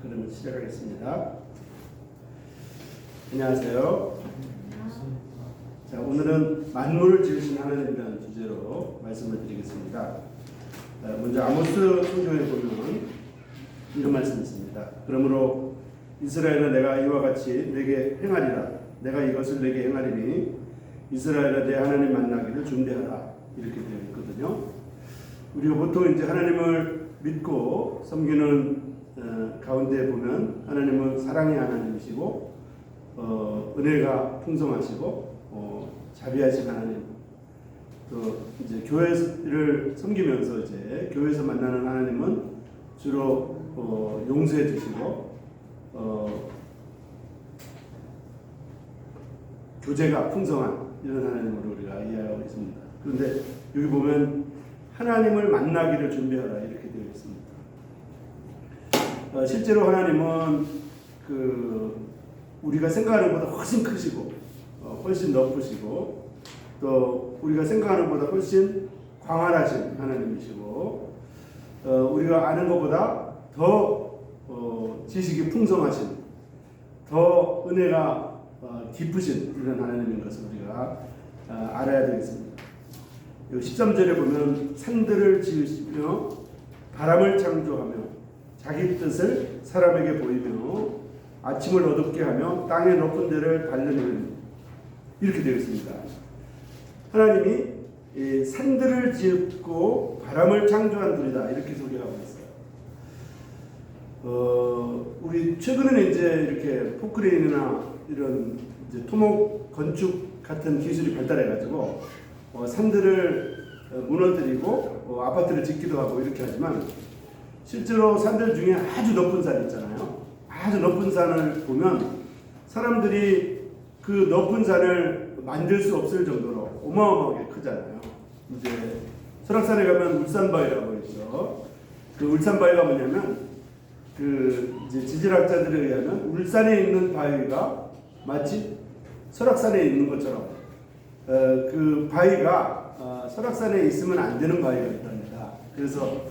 그러면 시작하겠습니다. 안녕하세요. 자, 오늘은 만물을 지으신 하나님이라는 주제로 말씀을 드리겠습니다. 먼저 아모스 성경에 보면 이런 말씀이 있습니다. 그러므로 이스라엘아 내가 이와 같이 내게 행하리라. 내가 이것을 내게 행하리니 이스라엘아 내 하나님 만나기를 준비하라. 이렇게 되어 있거든요. 우리가 보통 이제 하나님을 믿고 섬기는 가운데 보면 하나님은 사랑의 하나님이시고 은혜가 풍성하시고 자비하신 하나님, 또 이제 교회를 섬기면서 이제 교회에서 만나는 하나님은 주로 용서해 주시고 교제가 풍성한 이런 하나님으로 우리가 이해하고 있습니다. 그런데 여기 보면 하나님을 만나기를 준비하라 이렇게 되어 있습니다. 실제로 하나님은 우리가 생각하는 것보다 훨씬 크시고 훨씬 높으시고 또 우리가 생각하는 것보다 훨씬 광활하신 하나님이시고 우리가 아는 것보다 더 지식이 풍성하신, 더 은혜가 깊으신 이런 하나님인 것을 우리가 알아야 되겠습니다. 13절에 보면 산들을 지으시며 바람을 창조하며 자기 뜻을 사람에게 보이며 아침을 어둡게 하며 땅의 높은 데를 발르는 이렇게 되어 있습니다. 하나님이 산들을 짓고 바람을 창조한 분이다 이렇게 소개하고 있어요. 우리 최근에는 이제 이렇게 포크레인이나 이런 이제 토목 건축 같은 기술이 발달해가지고 산들을 무너뜨리고 아파트를 짓기도 하고 이렇게 하지만 실제로 산들 중에 아주 높은 산 있잖아요. 아주 높은 산을 보면 사람들이 그 높은 산을 만들 수 없을 정도로 어마어마하게 크잖아요. 이제 설악산에 가면 울산바위라고 있죠. 그 울산바위가 뭐냐면 이제 지질학자들에 의하면 울산에 있는 바위가 마치 설악산에 있는 것처럼 그 바위가 설악산에 있으면 안 되는 바위가 있답니다. 그래서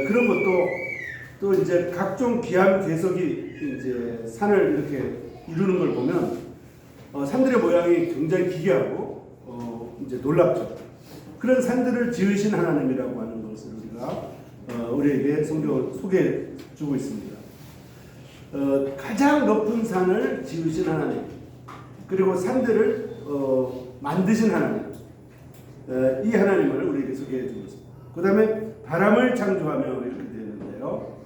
그런 것도 또 이제 각종 기암 괴석이 이제 산을 이렇게 이루는 걸 보면 산들의 모양이 굉장히 기괴하고 이제 놀랍죠. 그런 산들을 지으신 하나님이라고 하는 것을 우리가 우리에게 성경을 소개해 주고 있습니다. 가장 높은 산을 지으신 하나님, 그리고 산들을 만드신 하나님, 이 하나님을 우리에게 소개해 주고 있습니다. 그 다음에 바람을 창조하며 이렇게 되는데요.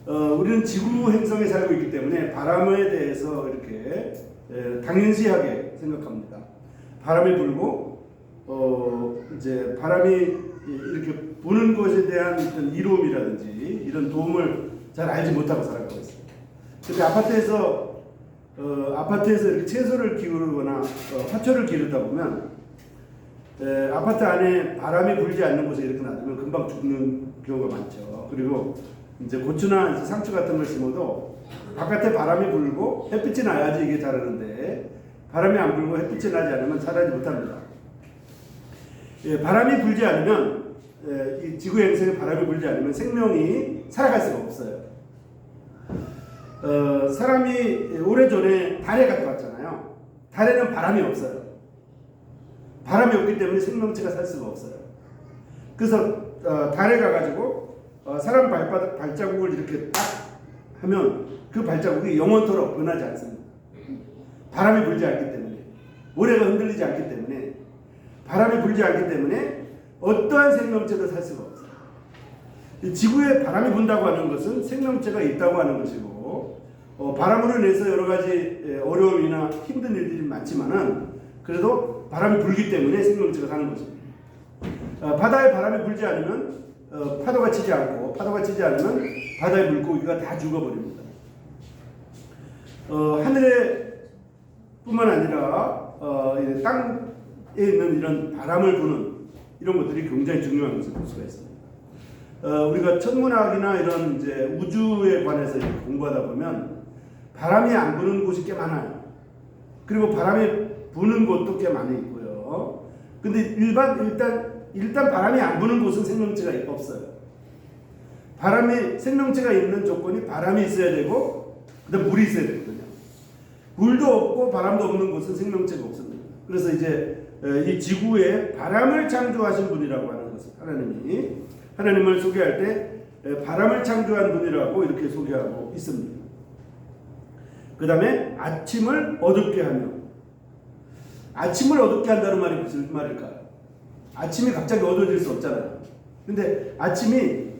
우리는 지구 행성에 살고 있기 때문에 바람에 대해서 이렇게 당연시하게 생각합니다. 바람이 불고 이제 바람이 이렇게 부는 것에 대한 어떤 이로움이라든지 이런 도움을 잘 알지 못하고 살아가고 있습니다. 근데 아파트에서 이렇게 채소를 기르거나 화초를 기르다 보면 아파트 안에 바람이 불지 않는 곳에 이렇게 놔두면 금방 죽는 경우가 많죠. 그리고 이제 고추나 이제 상추 같은 걸 심어도 바깥에 바람이 불고 햇빛이 나야지 이게 자라는데 바람이 안 불고 햇빛이 나지 않으면 자라지 못합니다. 바람이 불지 않으면 이 지구 행성에 바람이 불지 않으면 생명이 살아갈 수가 없어요. 사람이 오래전에 달에 갔다 왔잖아요. 달에는 바람이 없어요. 바람이 없기 때문에 생명체가 살 수가 없어요. 그래서 달에 가가지고 사람 발자국을 이렇게 딱 하면 그 발자국이 영원토록 변하지 않습니다. 바람이 불지 않기 때문에, 모래가 흔들리지 않기 때문에, 바람이 불지 않기 때문에 어떠한 생명체도 살 수가 없어요. 지구에 바람이 분다고 하는 것은 생명체가 있다고 하는 것이고 바람으로 인해서 여러 가지 어려움이나 힘든 일들이 많지만은 그래도 바람이 불기 때문에 생명체가 사는 것입니다. 바다에 바람이 불지 않으면 파도가 치지 않고 파도가 치지 않으면 바다의 물고기가 다 죽어버립니다. 하늘에 뿐만 아니라 땅에 있는 이런 바람을 부는 이런 것들이 굉장히 중요한 것을 볼 수가 있습니다. 우리가 천문학이나 이런 이제 우주에 관해서 공부하다 보면 바람이 안 부는 곳이 꽤 많아요. 그리고 바람이 부는 곳도 꽤 많이 있고요. 근데 일단 바람이 안 부는 곳은 생명체가 없어요. 바람이 생명체가 있는 조건이 바람이 있어야 되고 그다음 물이 있어야 되거든요. 물도 없고 바람도 없는 곳은 생명체가 없습니다. 그래서 이제 이 지구에 바람을 창조하신 분이라고 하는 것을 하나님을 소개할 때 바람을 창조한 분이라고 이렇게 소개하고 있습니다. 그 다음에 아침을 어둡게 하며, 아침을 어둡게 한다는 말이 무슨 말일까요? 아침이 갑자기 어두워질 수 없잖아요. 근데 아침에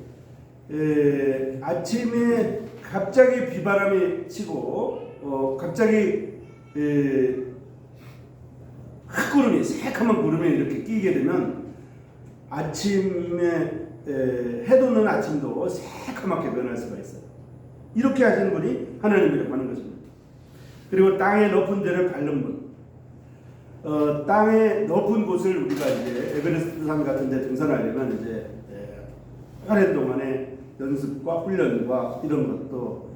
갑자기 비바람이 치고 갑자기 흑구름이, 새카만 구름이 이렇게 끼게 되면 아침에 해돋는 아침도 새카맣게 변할 수가 있어요. 이렇게 하시는 분이 하나님이라고 하는 것입니다. 그리고 땅의 높은 데를 밟는 분. 땅의 높은 곳을 우리가 이제 에베레스트 산 같은 데 등산하려면 이제 오랜 동안의 연습과 훈련과 이런 것도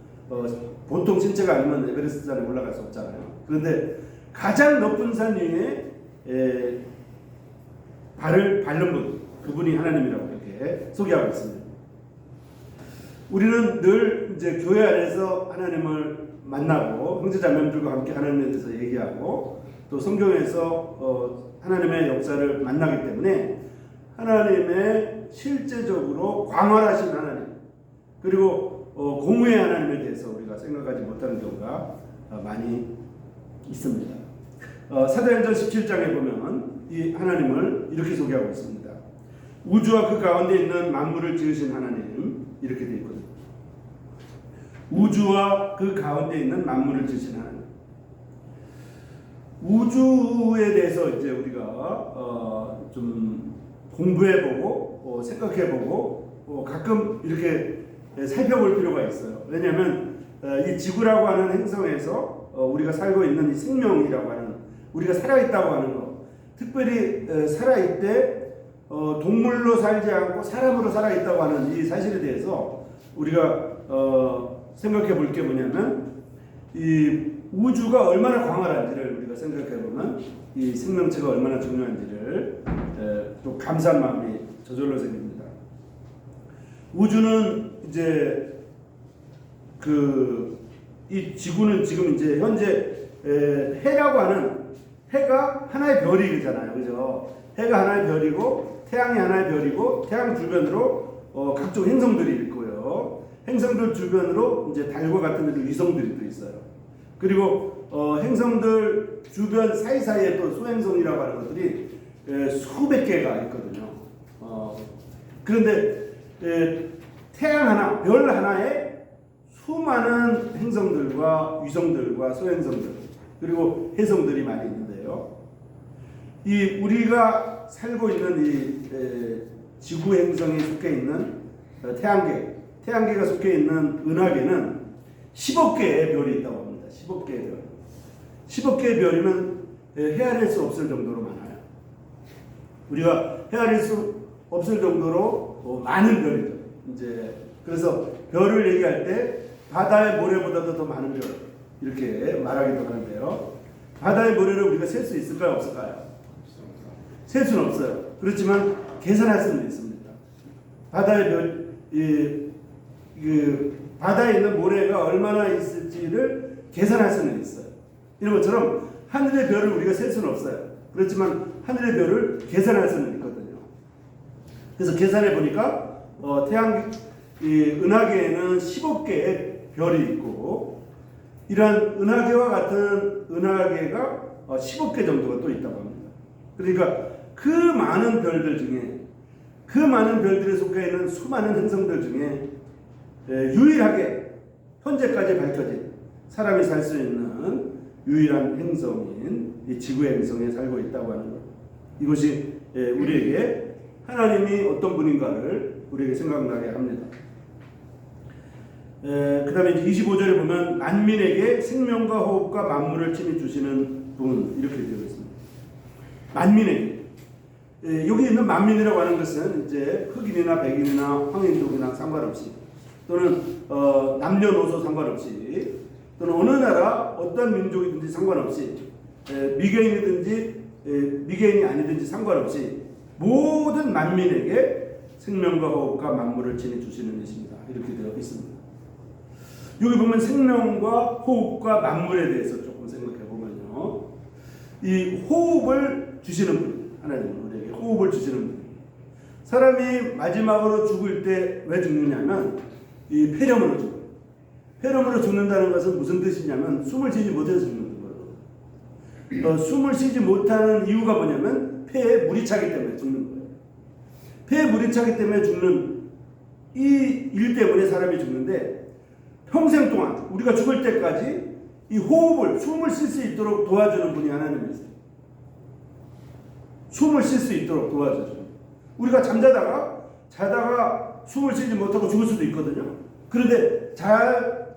보통 신체가 아니면 에베레스트 산에 올라갈 수 없잖아요. 그런데 가장 높은 산 위에 발을 밟는 분, 그분이 하나님이라고 이렇게 소개하고 있습니다. 우리는 늘 이제 교회 안에서 하나님을 만나고 형제자매들과 함께 하나님에 대해서 얘기하고 또 성경에서 하나님의 역사를 만나기 때문에 하나님의 실제적으로 광활하신 하나님 그리고 공의의 하나님에 대해서 우리가 생각하지 못하는 경우가 많이 있습니다. 사도행전 17장에 보면 이 하나님을 이렇게 소개하고 있습니다. 우주와 그 가운데 있는 만물을 지으신 하나님, 이렇게 되어 있거든요. 우주와 그 가운데 있는 만물을 지으신 하나님. 우주에 대해서 이제 우리가 좀 공부해보고 생각해보고 가끔 이렇게 살펴볼 필요가 있어요. 왜냐하면 이 지구라고 하는 행성에서 우리가 살고 있는 이 생명이라고 하는, 우리가 살아있다고 하는 것, 특별히 살아있대 동물로 살지 않고 사람으로 살아있다고 하는 이 사실에 대해서 우리가 생각해 볼 게 뭐냐면 이 우주가 얼마나 광활한지를 우리가 생각해 보면 이 생명체가 얼마나 중요한지를 또 감사한 마음이 저절로 생깁니다. 우주는 이제 이 지구는 지금 이제 현재 해라고 하는, 해가 하나의 별이잖아요, 그죠? 해가 하나의 별이고 태양이 하나의 별이고 태양 주변으로 각종 행성들이 있고요. 행성들 주변으로 이제 달과 같은 위성들이 또 있어요. 그리고 행성들 주변 사이사이에 또 소행성이라고 하는 것들이 수백 개가 있거든요. 그런데 태양 하나, 별 하나에 수많은 행성들과 위성들과 소행성들 그리고 해성들이 많이 있는데요. 이 우리가 살고 있는 이 지구 행성에 속해 있는 태양계가 속해 있는 은하계는 10억 개의 별이 있다고 합니다. 10억 개의 별. 10억 개의 별이면 헤아릴 수 없을 정도로 많아요. 우리가 헤아릴 수 없을 정도로 많은 별이죠. 이제 그래서 별을 얘기할 때 바다의 모래보다도 더 많은 별 이렇게 말하기도 하는데요. 바다의 모래를 우리가 셀 수 있을까요, 없을까요? 셀 수는 없어요. 그렇지만 계산할 수는 있습니다. 바다의 바다에 있는 모래가 얼마나 있을지를 계산할 수는 있어요. 이런 것처럼 하늘의 별을 우리가 셀 수는 없어요. 그렇지만 하늘의 별을 계산할 수는 있거든요. 그래서 계산해 보니까 은하계에는 10억 개의 별이 있고 이러한 은하계와 같은 은하계가 10억 개 정도가 또 있다고 합니다. 그러니까 그 많은 별들 중에, 그 많은 별들에 속해 있는 수많은 행성들 중에 유일하게 현재까지 밝혀진 사람이 살 수 있는 유일한 행성인 이 지구의 행성에 살고 있다고 하는 것. 이것이 우리에게 하나님이 어떤 분인가를 우리에게 생각나게 합니다. 그 다음에 25절에 보면 만민에게 생명과 호흡과 만물을 친히 주시는 분, 이렇게 되어 있습니다. 만민에게. 여기 있는 만민이라고 하는 것은 이제 흑인이나 백인이나 황인족이나 상관없이 또는 남녀노소 상관없이 또는 어느 나라 어떤 민족이든지 상관없이 미개인이든지 미개인이 아니든지 상관없이 모든 만민에게 생명과 호흡과 만물을 친히 주시는 이십니다. 이렇게 되어 있습니다. 여기 보면 생명과 호흡과 만물에 대해서 조금 생각해 보면요, 이 호흡을 주시는 분, 하나님은 우리에게 호흡을 주시는 분. 사람이 마지막으로 죽을 때 왜 죽느냐면 이 폐렴으로 죽어요. 폐렴으로 죽는다는 것은 무슨 뜻이냐면 숨을 쉬지 못해서 죽는 거예요. 숨을 쉬지 못하는 이유가 뭐냐면 폐에 물이 차기 때문에 죽는 거예요. 폐에 물이 차기 때문에 죽는 이 일 때문에 사람이 죽는데, 평생 동안 우리가 죽을 때까지 이 호흡을, 숨을 쉴 수 있도록 도와주는 분이 하나님이세요. 숨을 쉴 수 있도록 도와주죠. 우리가 자다가 숨을 쉬지 못하고 죽을 수도 있거든요. 그런데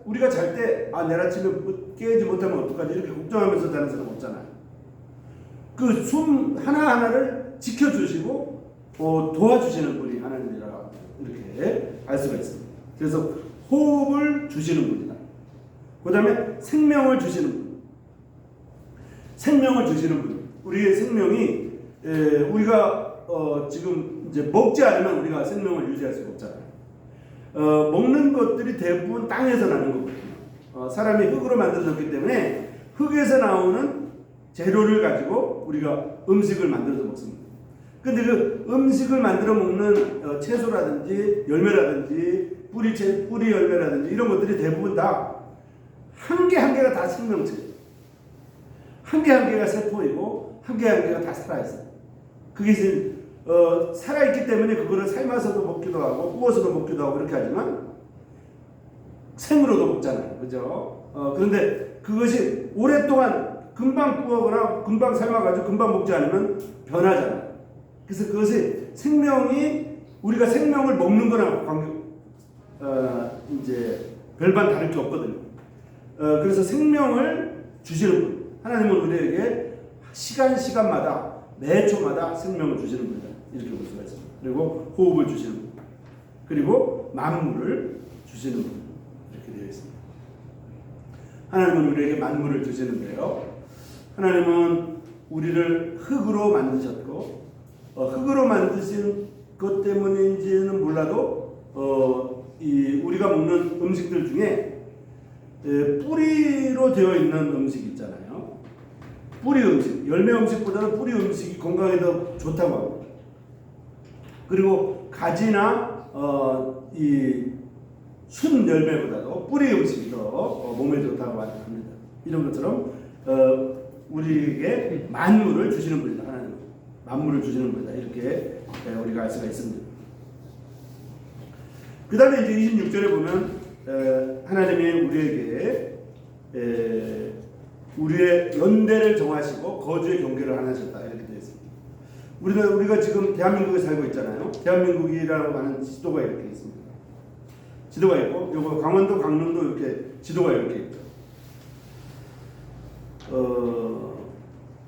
우리가 잘 때 내일 아침에 깨지 못하면 어떡하지 이렇게 걱정하면서 자는 사람 없잖아요. 그 숨 하나하나를 지켜주시고 도와주시는 분이 하나님이라 이렇게 알 수가 있습니다. 그래서 호흡을 주시는 분이다. 그 다음에 생명을 주시는 분. 생명을 주시는 분. 우리의 생명이 우리가 지금 이제 먹지 않으면 우리가 생명을 유지할 수가 없잖아요. 먹는 것들이 대부분 땅에서 나는 거거든요. 사람이 흙으로 만들어졌기 때문에 흙에서 나오는 재료를 가지고 우리가 음식을 만들어서 먹습니다. 근데 그 음식을 만들어 먹는 채소라든지 열매라든지 뿌리 열매라든지 이런 것들이 대부분 다 한 개 한 개가 다 생명체예요. 한 개 한 개가 세포이고 한 개 한 개가 다 살아있어요. 그게 살아있기 때문에 그거를 삶아서도 먹기도 하고 구워서도 먹기도 하고 그렇게 하지만 생으로도 먹잖아요. 그죠? 그런데 그것이 오랫동안 금방 구워거나 금방 삶아가지고 금방 먹지 않으면 변하잖아요. 그래서 그것이 우리가 생명을 먹는 거랑 이제 별반 다를 게 없거든요. 그래서 생명을 주시는 분. 하나님은 우리에게 시간마다 매 초마다 생명을 주시는 분이다. 이렇게 볼 수가 있습니다. 그리고 호흡을 주시는 분. 그리고 만물을 주시는 분. 이렇게 되어 있습니다. 하나님은 우리에게 만물을 주시는데요. 하나님은 우리를 흙으로 만드셨고 흙으로 만드신 것 때문인지는 몰라도 우리가 먹는 음식들 중에 뿌리로 되어 있는 음식 있잖아요. 뿌리 음식, 열매 음식보다는 뿌리 음식이 건강에 더 좋다고 합니다. 그리고 가지나 이 순 열매보다도 뿌리 음식이 더 몸에 좋다고 합니다. 이런 것처럼 우리에게 만물을 주시는 분이다. 하나님 만물을 주시는 분이다. 이렇게 우리가 알 수가 있습니다. 그 다음에 이제 26절에 보면 하나님이 우리에게 우리의 연대를 정하시고 거주의 경계를 하셨다. 이렇게 되어 있습니다. 우리가 지금 대한민국에 살고 있잖아요. 대한민국이라고 하는 지도가 이렇게 있습니다. 지도가 있고, 요거 강원도, 강릉도 이렇게 지도가 이렇게 있죠.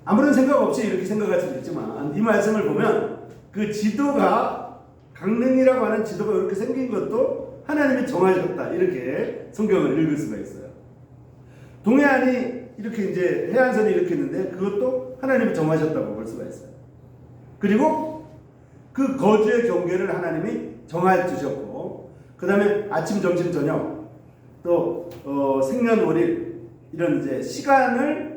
아무런 생각 없이 이렇게 생각할 수도 있지만, 이 말씀을 보면 그 지도가, 강릉이라고 하는 지도가 이렇게 생긴 것도 하나님이 정하셨다. 이렇게 성경을 읽을 수가 있어요. 동해안이 이렇게 이제 해안선이 이렇게 있는데 그것도 하나님이 정하셨다고 볼 수가 있어요. 그리고 그 거주의 경계를 하나님이 정해 주셨고, 그 다음에 아침, 점심, 저녁, 또 생년월일 이런 이제 시간을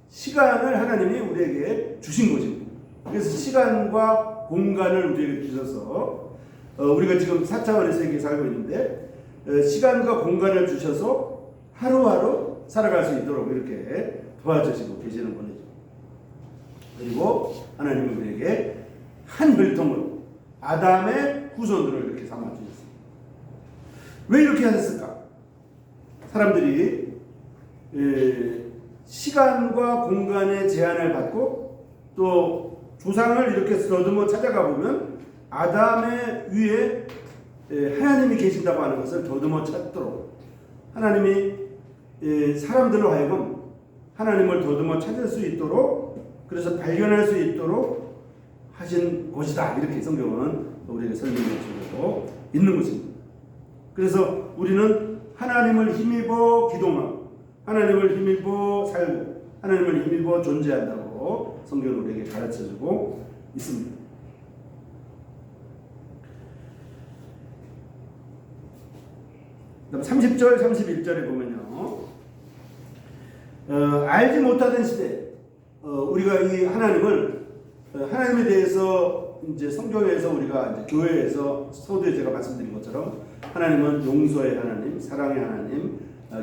하나님이 우리에게 주신 것입니다. 그래서 시간과 공간을 우리에게 주셔서 우리가 지금 4차원의 세계에 살고 있는데 시간과 공간을 주셔서 하루하루 살아갈 수 있도록 이렇게 도와주시고 계시는 분이죠. 그리고 하나님은 우리에게 한 혈통으로 아담의 후손들을 이렇게 삼아주셨습니다. 왜 이렇게 하셨을까? 사람들이 시간과 공간의 제한을 받고 또 조상을 이렇게 더듬어 찾아가 보면 아담의 위에 하나님이 계신다고 하는 것을 더듬어 찾도록 하나님이 사람들로 하여금 하나님을 더듬어 찾을 수 있도록, 그래서 발견할 수 있도록 하신 것이다. 이렇게 성경은 우리에게 설명해 주고 있는 것입니다. 그래서 우리는 하나님을 힘입어 기도하고 하나님을 힘입어 살고 하나님을 힘입어 존재한다고 성경은 우리에게 가르쳐주고 있습니다. 그다음 30절, 31절에 보면요. 알지 못하던 시대, 우리가 이 하나님을, 하나님에 대해서 이제 성경에서 우리가 이제 교회에서 서두에 제가 말씀드린 것처럼 하나님은 용서의 하나님, 사랑의 하나님,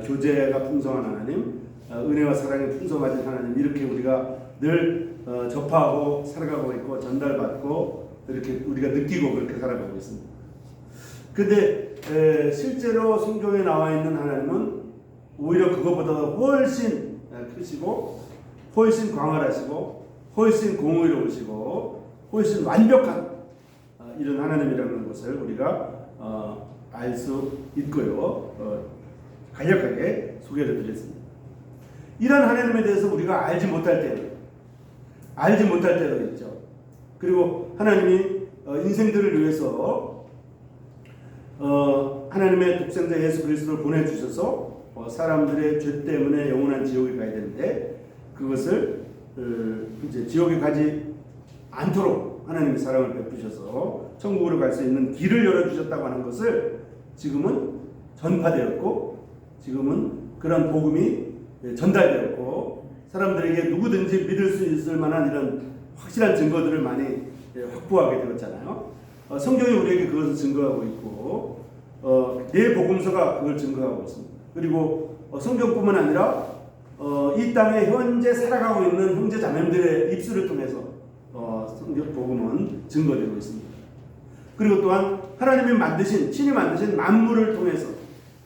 교제가 풍성한 하나님, 은혜와 사랑이 풍성하신 하나님, 이렇게 우리가 늘 접하고 살아가고 있고 전달받고 이렇게 우리가 느끼고 그렇게 살아가고 있습니다. 근데 실제로 성경에 나와 있는 하나님은 오히려 그것보다 훨씬 크시고 훨씬 광활하시고 훨씬 공의로우시고 훨씬 완벽한 이런 하나님이라는 것을 우리가 알 수 있고요. 간략하게 소개를 드렸습니다. 이런 하나님에 대해서 우리가 알지 못할 때도 있죠. 그리고 하나님이 인생들을 위해서 하나님의 독생자 예수 그리스도를 보내주셔서 사람들의 죄 때문에 영원한 지옥에 가야 되는데 그것을 이제 지옥에 가지 않도록 하나님의 사랑을 베푸셔서 천국으로 갈 수 있는 길을 열어주셨다고 하는 것을 지금은 전파되었고 지금은 그런 복음이 전달되었고 사람들에게 누구든지 믿을 수 있을 만한 이런 확실한 증거들을 많이 확보하게 되었잖아요. 성경이 우리에게 그것을 증거하고 있고 내 복음서가 그걸 증거하고 있습니다. 그리고 성경뿐만 아니라 이 땅에 현재 살아가고 있는 형제 자매들의 입술을 통해서 성경 복음은 증거되고 있습니다. 그리고 또한 하나님이 만드신 친히 만드신 만물을 통해서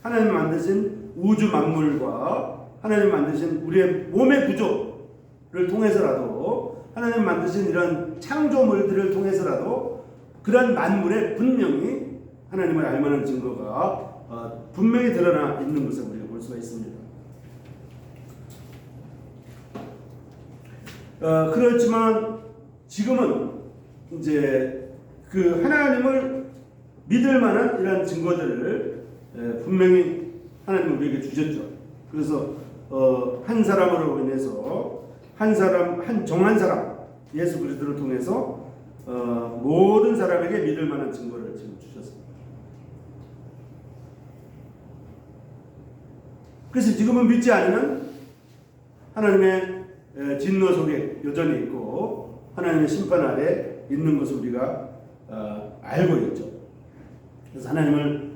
하나님이 만드신 우주 만물과 하나님이 만드신 우리의 몸의 구조를 통해서라도 하나님이 만드신 이런 창조물들을 통해서라도 그런 만물에 분명히 하나님을 알 만한 증거가 분명히 드러나 있는 것을 우리가 볼 수가 있습니다. 그렇지만 지금은 이제 그 하나님을 믿을 만한 이런 증거들을 분명히 하나님은 우리에게 주셨죠. 그래서 한 사람으로 인해서 한 사람 예수 그리스도를 통해서 모든 사람에게 믿을 만한 증거를 지금 주셨습니다. 그래서 지금은 믿지 않으면 하나님의 진노 속에 여전히 있고 하나님의 심판 아래 있는 것을 우리가 알고 있죠. 그래서 하나님을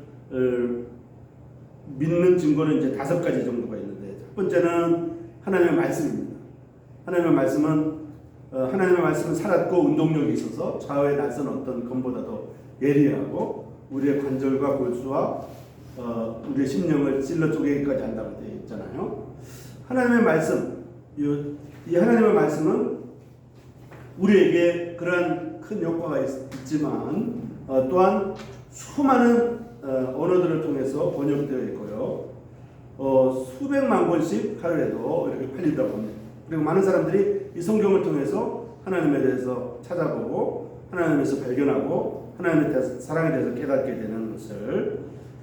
믿는 증거는 이제 5가지 정도가 있는데 첫 번째는 하나님의 말씀입니다. 하나님의 말씀은 살았고 운동력이 있어서 좌우에 낯선 어떤 검보다도 예리하고 우리의 관절과 골수와 우리의 심령을 찔러 쪼개기까지 한다고 되어 있잖아요. 하나님의 말씀, 이 하나님의 말씀은 우리에게 그러한 큰 효과가 있지만 또한 수많은 언어들을 통해서 번역되어 있고요. 수백만 권씩 하루에도 이렇게 팔린다고 합니다. 그리고 많은 사람들이 이 성경을 통해서 하나님에 대해서 찾아보고 하나님에서 발견하고 하나님의 사랑에 대해서 깨닫게 되는 것을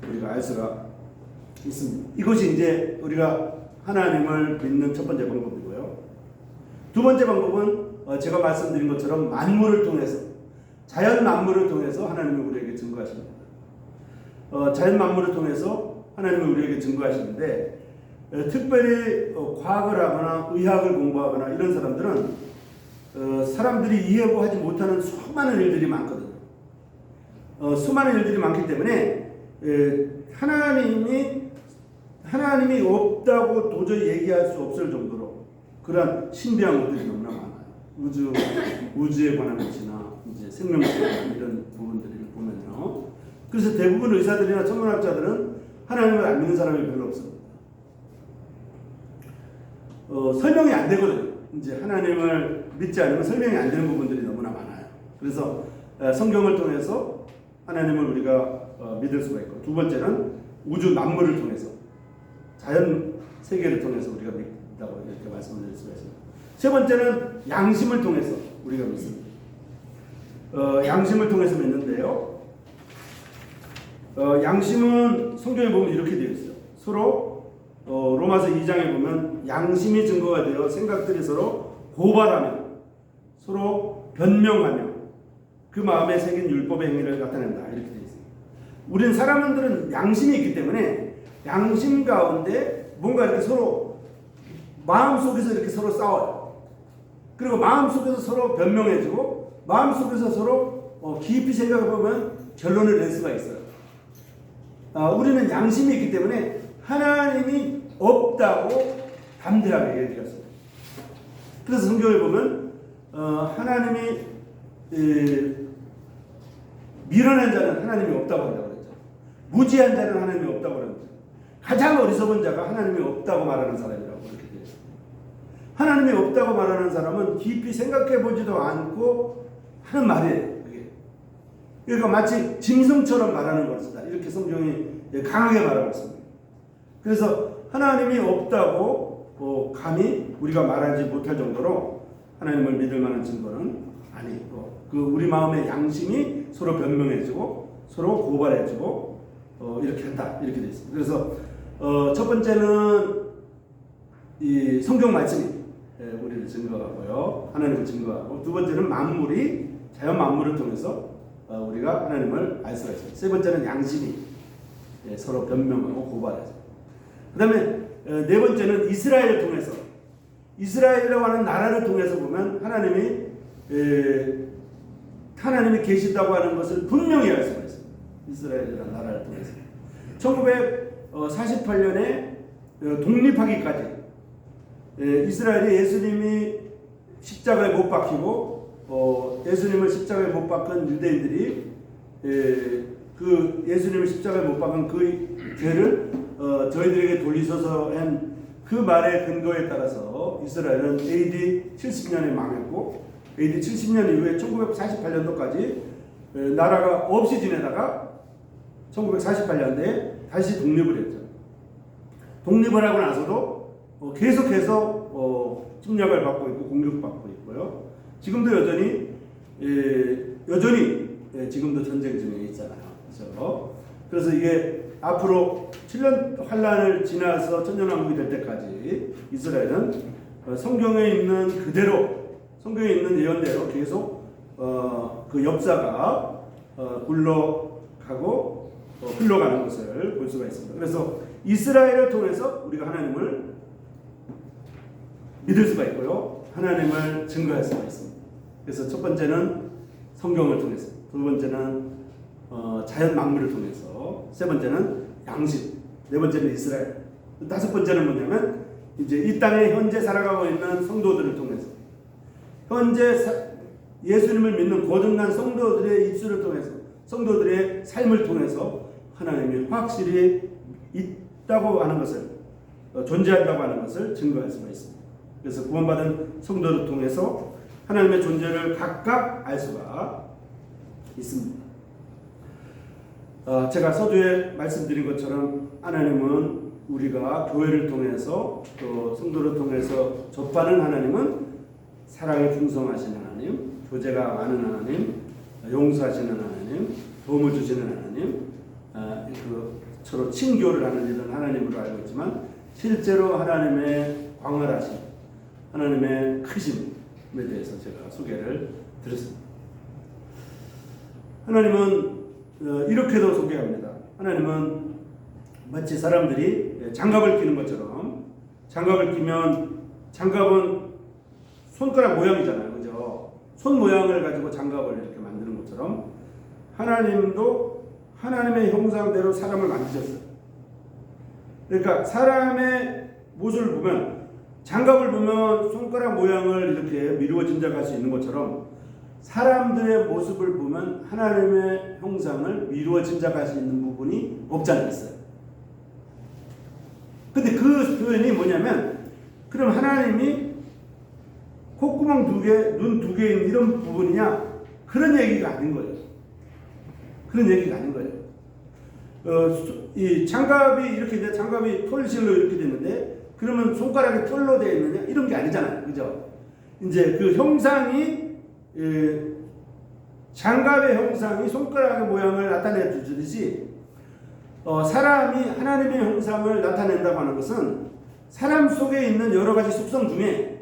우리가 알 수가 있습니다. 이것이 이제 우리가 하나님을 믿는 첫 번째 방법이고요. 두 번째 방법은 제가 말씀드린 것처럼 만물을 통해서 자연 만물을 통해서 하나님이 우리에게 증거하십니다. 자연 만물을 통해서 하나님이 우리에게 증거하시는데 특별히 과학을 하거나 의학을 공부하거나 이런 사람들은 사람들이 이해하고 하지 못하는 수많은 일들이 많거든요. 수많은 일들이 많기 때문에 하나님이 없다고 도저히 얘기할 수 없을 정도로 그러한 신비한 것들이 너무나 많아요. 우주에 관한 것이나 이제 생명에 관한 이런 부분들을 보면요. 그래서 대부분 의사들이나 천문학자들은 하나님을 안 믿는 사람이 별로 없습니다. 설명이 안 되거든요. 이제 하나님을 믿지 않으면 설명이 안 되는 부분들이 너무나 많아요. 그래서 성경을 통해서 하나님을 우리가 믿을 수가 있고, 두 번째는 우주 만물을 통해서 자연 세계를 통해서 우리가 믿다고 이렇게 말씀드릴 수가 있습니다. 세 번째는 양심을 통해서 우리가 믿습니다. 양심을 통해서 믿는데요. 양심은 성경에 보면 이렇게 되어 있어요. 서로 로마서 2장에 보면 양심이 증거가 되어 생각들이 서로 고발하며 서로 변명하며 그 마음에 새긴 율법의 행위를 나타낸다. 이렇게 되어 있습니다. 우리는 사람들은 양심이 있기 때문에 양심 가운데 뭔가 이렇게 서로 마음속에서 이렇게 서로 싸워요. 그리고 마음속에서 서로 변명해주고 마음속에서 서로 깊이 생각해보면 결론을 낼 수가 있어요. 우리는 양심이 있기 때문에 하나님이 없다고 담대하게 얘기했어요. 그래서 성경에 보면 하나님이 밀어낸 자는 하나님이 없다고 한다고 그랬죠. 무지한 자는 하나님이 없다고 그랬죠. 가장 어리석은 자가 하나님이 없다고 말하는 사람이라고 그렇게 돼요. 하나님이 없다고 말하는 사람은 깊이 생각해 보지도 않고 하는 말이에요. 그게. 그러니까 마치 짐승처럼 말하는 것이다. 이렇게 성경이 강하게 말하고 있습니다. 그래서 하나님이 없다고 감히 우리가 말하지 못할 정도로 하나님을 믿을 만한 증거는 아니고, 그 우리 마음의 양심이 서로 변명해주고 서로 고발해주고 이렇게 한다, 이렇게 되어 있습니다. 그래서 첫 번째는 이 성경 말씀이 우리를 증거하고요, 하나님을 증거하고, 두 번째는 만물이 자연 만물을 통해서 우리가 하나님을 알 수가 있습니다. 세 번째는 양심이 서로 변명하고 고발하죠. 그 다음에 네 번째는 이스라엘을 통해서, 이스라엘이라고 하는 나라를 통해서 보면 하나님이 계시다고 하는 것을 분명히 알 수가 있습니다. 이스라엘이라는 나라를 통해서 1948년에 독립하기까지 이스라엘이 예수님이 십자가에 못 박히고 예수님을 십자가에 못 박은 유대인들이 그 예수님을 십자가에 못 박은 그 죄를 저희들에게 돌리소서 한 그 말의 근거에 따라서 이스라엘은 AD 70년에 망했고, AD 70년 이후에 1948년도까지 나라가 없이 지내다가 1948년도에 다시 독립을 했죠. 독립을 하고 나서도 계속해서 침략을 받고 있고 공격받고 있고요. 지금도 여전히 지금도 전쟁 중에 있잖아요. 그래서 이게 앞으로 7년 환란을 지나서 천년왕국이 될 때까지 이스라엘은 성경에 있는 그대로, 성경에 있는 예언대로 계속 그 역사가 굴러가고 흘러가는 것을 볼 수가 있습니다. 그래서 이스라엘을 통해서 우리가 하나님을 믿을 수가 있고요, 하나님을 증거할 수가 있습니다. 그래서 첫 번째는 성경을 통해서, 두 번째는 자연 만물을 통해서, 세 번째는 양심, 네 번째는 이스라엘, 다섯 번째는 뭐냐면 이제 이 땅에 현재 살아가고 있는 성도들을 통해서, 현재 예수님을 믿는 거듭난 성도들의 입술을 통해서, 성도들의 삶을 통해서 하나님이 확실히 있다고 하는 것을, 존재한다고 하는 것을 증거할 수가 있습니다. 그래서 구원받은 성도를 통해서 하나님의 존재를 각각 알 수가 있습니다. 제가 서두에 말씀드린 것처럼 하나님은 우리가 교회를 통해서 또 성도를 통해서 접하는 하나님은 사랑에 풍성하신 하나님, 교제가 많은 하나님, 용서하시는 하나님, 도움을 주시는 하나님, 서로 친교를 하는 이런 하나님으로 알고 있지만, 실제로 하나님의 광활하심, 하나님의 크심에 대해서 제가 소개를 드렸습니다. 하나님은 이렇게도 소개합니다. 하나님은 마치 사람들이 장갑을 끼는 것처럼, 장갑을 끼면 장갑은 손가락 모양이잖아요, 그죠? 손 모양을 가지고 장갑을 이렇게 만드는 것처럼 하나님도 하나님의 형상대로 사람을 만드셨어요. 그러니까 사람의 모습을 보면, 장갑을 보면 손가락 모양을 이렇게 미루어 짐작할 수 있는 것처럼 사람들의 모습을 보면 하나님의 형상을 미루어 짐작할 수 있는 부분이 없지 않아 있어요. 근데 그 표현이 뭐냐면, 그럼 하나님이 콧구멍 2개, 눈 2개인 이런 부분이냐? 그런 얘기가 아닌 거예요. 그런 얘기가 아닌 거예요. 이 장갑이 이렇게 이제 장갑이 털실로 이렇게 됐는데, 그러면 손가락이 털로 되어 있느냐? 이런 게 아니잖아요. 그죠? 이제 그 형상이, 장갑의 형상이 손가락의 모양을 나타내 주듯이, 사람이 하나님의 형상을 나타낸다고 하는 것은 사람 속에 있는 여러 가지 속성 중에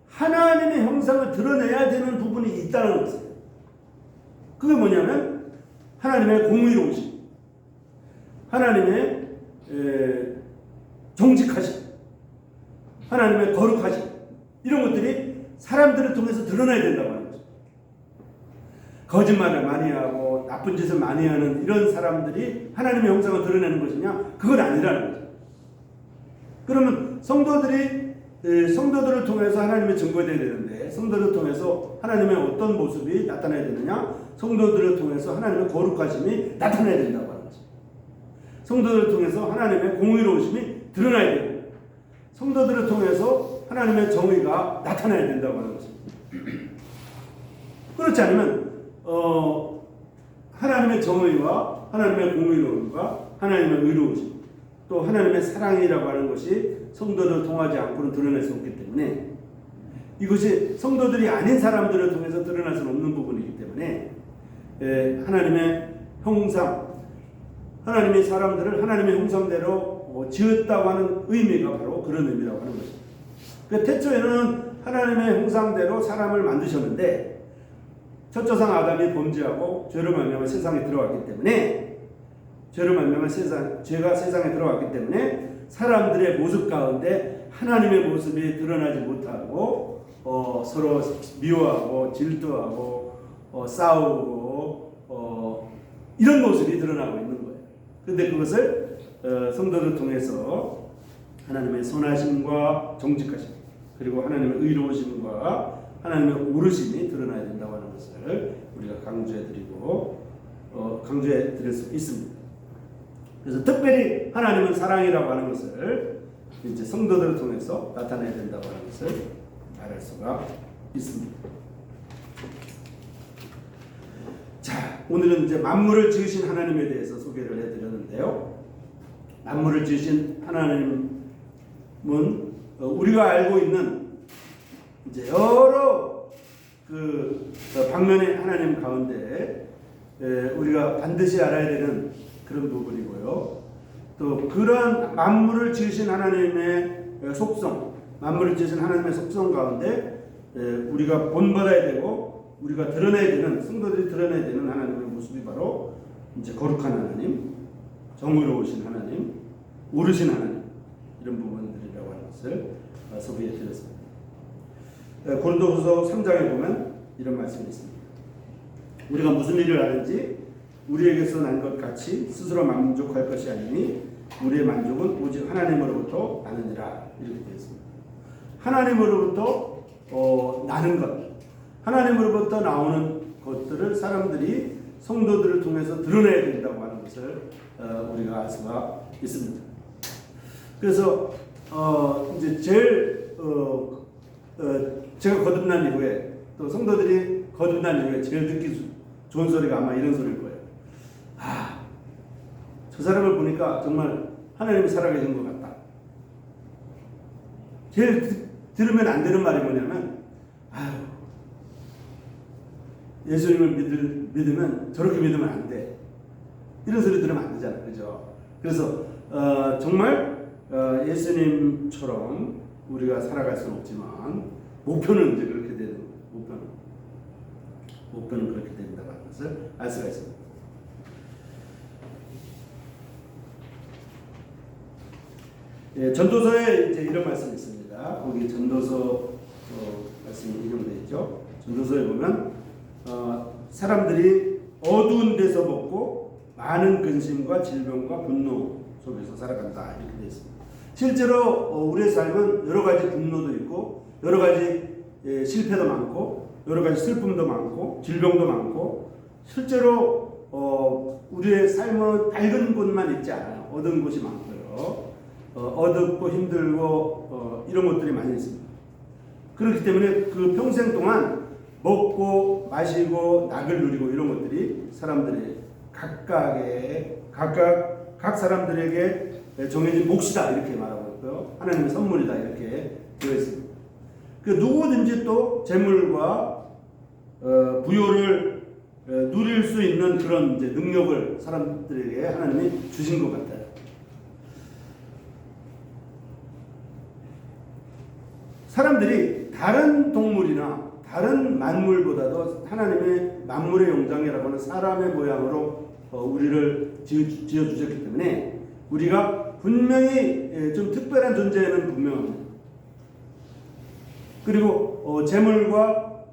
하나님의 형상을 드러내야 되는 부분이 있다는 것이에요. 그게 뭐냐면 하나님의 공의로우심, 하나님의 정직하심, 하나님의 거룩하심, 이런 것들이 사람들을 통해서 드러나야 된다고 하는 거죠. 거짓말을 많이 하고 나쁜 짓을 많이 하는 이런 사람들이 하나님의 형상을 드러내는 것이냐? 그건 아니라는 거죠. 그러면 성도들을 통해서 하나님의 증거가 되어야 되는데, 성도들을 통해서 하나님의 어떤 모습이 나타나야 되느냐? 성도들을 통해서 하나님의 거룩하심이 나타나야 된다고 하는 거죠. 성도들을 통해서 하나님의 공의로우심이 드러나야 되고, 성도들을 통해서 하나님의 정의가 나타나야 된다고 하는 거죠. 그렇지 않으면 하나님의 정의와 하나님의 공의로움과 하나님의 의로우심, 또 하나님의 사랑이라고 하는 것이 성도들을 통하지 않고는 드러낼 수 없기 때문에, 이것이 성도들이 아닌 사람들을 통해서 드러날 수는 없는 부분이기 때문에, 하나님의 형상, 하나님이 사람들을 하나님의 형상대로 지었다고 하는 의미가 바로 그런 의미라고 하는 것입니다. 태초에는 하나님의 형상대로 사람을 만드셨는데, 첫 조상 아담이 범죄하고 죄로 말미암아 세상에 들어왔기 때문에, 죄가 세상에 들어왔기 때문에 사람들의 모습 가운데 하나님의 모습이 드러나지 못하고 서로 미워하고 질투하고 싸우고 이런 모습이 드러나고 있는 거예요. 그런데 그것을 성도를 통해서 하나님의 선하심과 정직하심, 그리고 하나님의 의로우심과 하나님의 오르심이 드러나야 된다고 하는 것을 우리가 강조해 드릴 수 있습니다. 그래서 특별히 하나님은 사랑이라고 하는 것을 이제 성도들을 통해서 나타내야 된다고 하는 것을 말할 수가 있습니다. 자, 오늘은 이제 만물을 지으신 하나님에 대해서 소개를 해드렸는데요. 만물을 지으신 하나님은 우리가 알고 있는 이제 여러 그 방면의 하나님 가운데 우리가 반드시 알아야 되는 그런 부분이고요. 또 그런 만물을 지으신 하나님의 속성, 만물을 지으신 하나님의 속성 가운데 우리가 본받아야 되고 우리가 드러내야 되는, 성도들이 드러내야 되는 하나님의 모습이 바로 이제 거룩한 하나님, 정의로우신 하나님, 오르신 하나님, 이런 부분들이라고 하는 것을 소개해 드렸습니다. 고린도후서 3장에 보면 이런 말씀이 있습니다. 우리가 무슨 일을 하는지 우리에게서 난 것 같이 스스로 만족할 것이 아니니 우리의 만족은 오직 하나님으로부터 나느니라, 이렇게 되어 있습니다. 하나님으로부터 나는 것, 하나님으로부터 나오는 것들을 사람들이 성도들을 통해서 드러내야 된다고 하는 것을 우리가 알 수가 있습니다. 그래서 이제 제일 제가 거듭난 이후에, 또 성도들이 거듭난 이후에 제일 듣기 좋은 소리가 아마 이런 소리일 거예요. 아, 저 사람을 보니까 정말 하나님이 살아계신 것 같다. 제일 들으면 안 되는 말이 뭐냐면, 아유, 예수님을 믿으면 저렇게 믿으면 안 돼. 이런 소리 들으면 안 되잖아요. 그죠? 그래서 정말 예수님처럼 우리가 살아갈 수는 없지만 목표는 이제 그렇게 되는 거예요. 목표는 그렇게 된다고 하는 것을 알 수가 있습니다. 예, 전도서에 이제 이런 말씀이 있습니다. 거기 전도서 말씀이 인용되어 있죠. 전도서에 보면 사람들이 어두운 데서 먹고 많은 근심과 질병과 분노 속에서 살아간다, 이렇게 되어 있습니다. 실제로 우리의 삶은 여러 가지 분노도 있고, 여러 가지 실패도 많고, 여러 가지 슬픔도 많고, 질병도 많고, 실제로 우리의 삶은 밝은 곳만 있지 않아요. 어두운 곳이 많고요. 어둡고 힘들고 이런 것들이 많이 있습니다. 그렇기 때문에 그 평생 동안 먹고 마시고 낙을 누리고 이런 것들이 사람들이 각 사람들에게 정해진 몫이다, 이렇게 말하고 있고요. 하나님의 선물이다, 이렇게 되어 있습니다. 그 누구든지 또 재물과 부요를 누릴 수 있는 그런 이제 능력을 사람들에게 하나님이 주신 것 같아요. 사람들이 다른 동물이나 다른 만물보다도 하나님의 만물의 영장이라고 하는 사람의 모양으로 우리를 지어 주셨기 때문에 우리가 분명히 좀 특별한 존재는 분명합니다. 그리고 재물과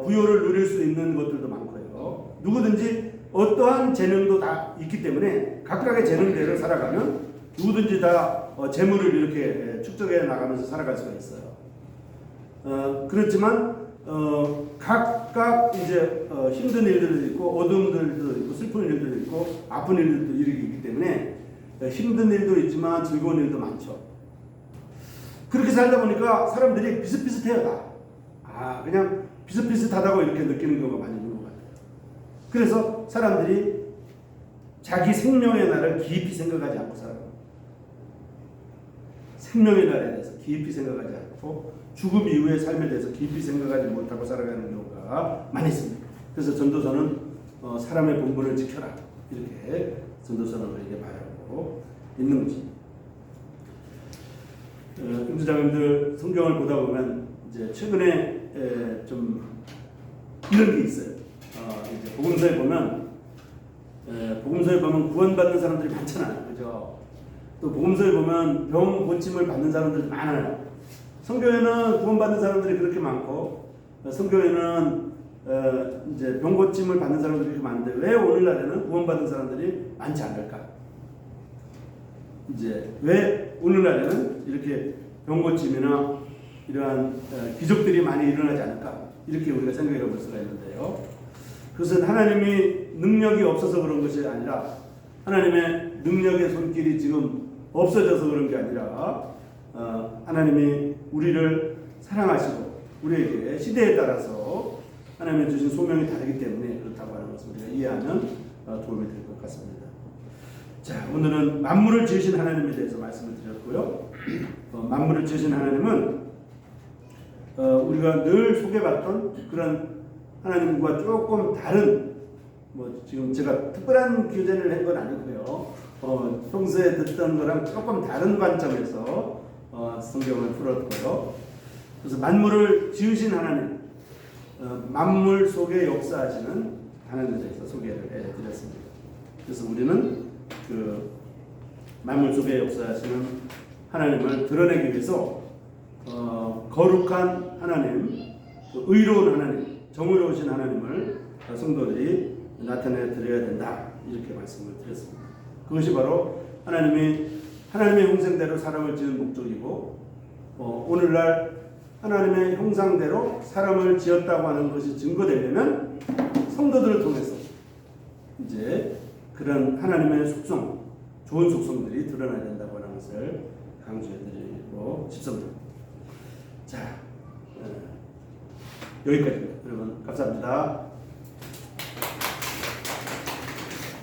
부여를 누릴 수 있는 것들도 많고요. 누구든지 어떠한 재능도 다 있기 때문에 각각의 재능대로 살아가면 누구든지 다 재물을 이렇게 축적해 나가면서 살아갈 수가 있어요. 그렇지만 각각 이제 힘든 일들도 있고 어려움들도 있고 슬픈 일들도 있고 아픈 일들도 있기 때문에 힘든 일도 있지만 즐거운 일도 많죠. 그렇게 살다 보니까 사람들이 비슷비슷해요. 다. 그냥 비슷비슷하다고 이렇게 느끼는 경우가 많이 있는 것 같아요. 그래서 사람들이 자기 생명의 날을 깊이 생각하지 않고 살아요. 생명의 날에 대해서 깊이 생각하지 않고 죽음 이후의 삶에 대해서 깊이 생각하지 못하고 살아가는 경우가 많이 있습니다. 그래서 전도서는 사람의 본분을 지켜라 이렇게 전도서는 우리에게 말하고 있는 것입니다. 임수장님들 성경을 보다 보면 이제 최근에 좀 이런 게 있어요. 이제 복음서에 보면 구원받는 사람들이 많잖아요, 그죠? 또 복음서에 보면 병 고침을 받는 사람들이 많아요. 성경에는 구원받는 사람들이 그렇게 많고 성경에는 이제 병 고침을 받는 사람들이 그렇게 많은데 왜 오늘날에는 구원받는 사람들이 많지 않을까? 이제 왜 오늘날에는 이렇게 병 고침이나 이러한 기적들이 많이 일어나지 않을까? 이렇게 우리가 생각해 볼 수가 있는데요. 그것은 하나님이 능력이 없어서 그런 것이 아니라 하나님의 능력의 손길이 지금 없어져서 그런 게 아니라 하나님이 우리를 사랑하시고 우리에게 시대에 따라서 하나님이 주신 소명이 다르기 때문에 그렇다고 하는 것을 우리가 이해하면 도움이 될 것 같습니다. 자, 오늘은 만물을 지으신 하나님에 대해서 말씀을 드렸고요. 만물을 지으신 하나님은 우리가 늘 소개받던 그런 하나님과 조금 다른 지금 제가 특별한 교재를 한 건 아니고요. 평소에 듣던 거랑 조금 다른 관점에서 성경을 풀었고요. 그래서 만물을 지으신 하나님, 만물 속에 역사하시는 하나님에 대해서 소개를 해드렸습니다. 그래서 우리는 그 만물 속에 역사하시는 하나님을 드러내기 위해서 거룩한 하나님, 의로운 하나님, 정의로우신 하나님을 성도들이 나타내 드려야 된다 이렇게 말씀을 드렸습니다. 그것이 바로 하나님의 형상대로 사람을 지은 목적이고 오늘날 하나님의 형상대로 사람을 지었다고 하는 것이 증거되려면 성도들을 통해서 이제 그런 하나님의 속성, 좋은 속성들이 드러나야 된다고 하는 것을 강조해드리고 싶습니다. 자, 여기까지입니다. 여러분 감사합니다.